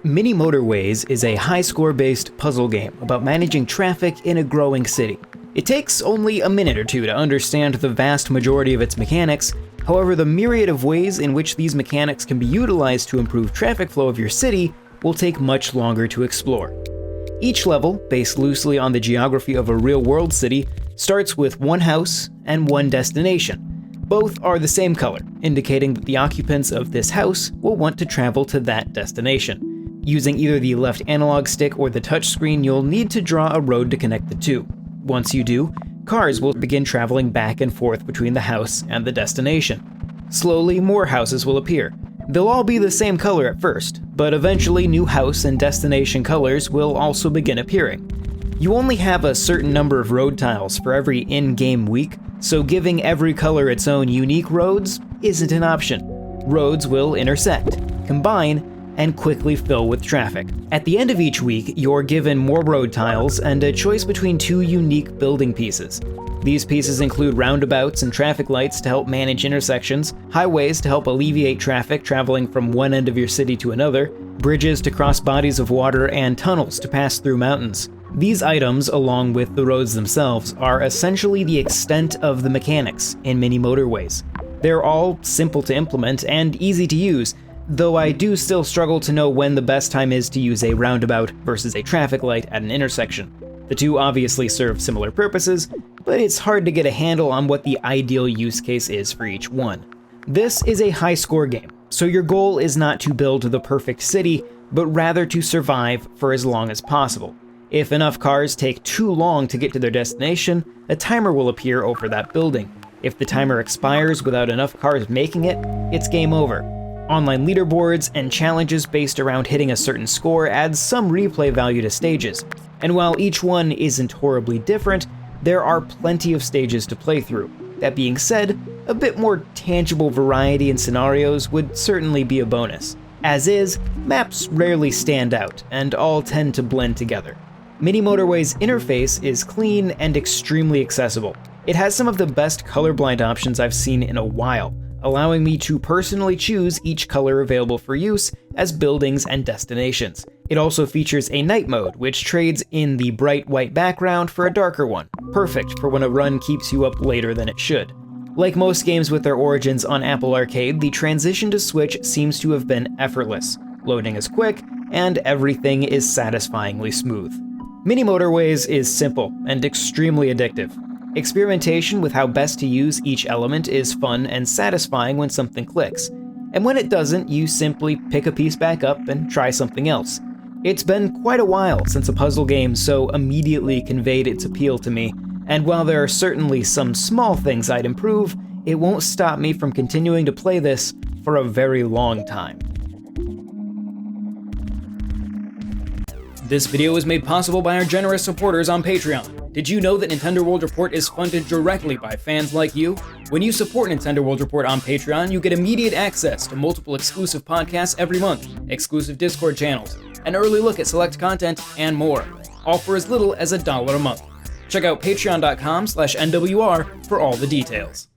Mini Motorways is a high-score-based puzzle game about managing traffic in a growing city. It takes only a minute or two to understand the vast majority of its mechanics. However, the myriad of ways in which these mechanics can be utilized to improve traffic flow of your city will take much longer to explore. Each level, based loosely on the geography of a real-world city, starts with one house and one destination. Both are the same color, indicating that the occupants of this house will want to travel to that destination. Using either the left analog stick or the touchscreen, you'll need to draw a road to connect the two. Once you do, cars will begin traveling back and forth between the house and the destination. Slowly, more houses will appear. They'll all be the same color at first, but eventually new house and destination colors will also begin appearing. You only have a certain number of road tiles for every in-game week, so giving every color its own unique roads isn't an option. Roads will intersect, combine, and quickly fill with traffic. At the end of each week, you're given more road tiles and a choice between two unique building pieces. These pieces include roundabouts and traffic lights to help manage intersections, highways to help alleviate traffic traveling from one end of your city to another, bridges to cross bodies of water, and tunnels to pass through mountains. These items, along with the roads themselves, are essentially the extent of the mechanics in Mini Motorways. They're all simple to implement and easy to use, though I do still struggle to know when the best time is to use a roundabout versus a traffic light at an intersection. The two obviously serve similar purposes, but it's hard to get a handle on what the ideal use case is for each one. This is a high-score game, so your goal is not to build the perfect city, but rather to survive for as long as possible. If enough cars take too long to get to their destination, a timer will appear over that building. If the timer expires without enough cars making it, it's game over. Online leaderboards and challenges based around hitting a certain score adds some replay value to stages. And while each one isn't horribly different, there are plenty of stages to play through. That being said, a bit more tangible variety in scenarios would certainly be a bonus. As is, maps rarely stand out, and all tend to blend together. Mini Motorways' interface is clean and extremely accessible. It has some of the best colorblind options I've seen in a while, allowing me to personally choose each color available for use as buildings and destinations. It also features a night mode, which trades in the bright white background for a darker one, perfect for when a run keeps you up later than it should. Like most games with their origins on Apple Arcade, the transition to Switch seems to have been effortless. Loading is quick, and everything is satisfyingly smooth. Mini Motorways is simple and extremely addictive. Experimentation with how best to use each element is fun and satisfying when something clicks, and when it doesn't, you simply pick a piece back up and try something else. It's been quite a while since a puzzle game so immediately conveyed its appeal to me, and while there are certainly some small things I'd improve, it won't stop me from continuing to play this for a very long time. This video was made possible by our generous supporters on Patreon. Did you know that Nintendo World Report is funded directly by fans like you? When you support Nintendo World Report on Patreon, you get immediate access to multiple exclusive podcasts every month, exclusive Discord channels, an early look at select content, and more, all for as little as $1 a month. Check out patreon.com/NWR for all the details.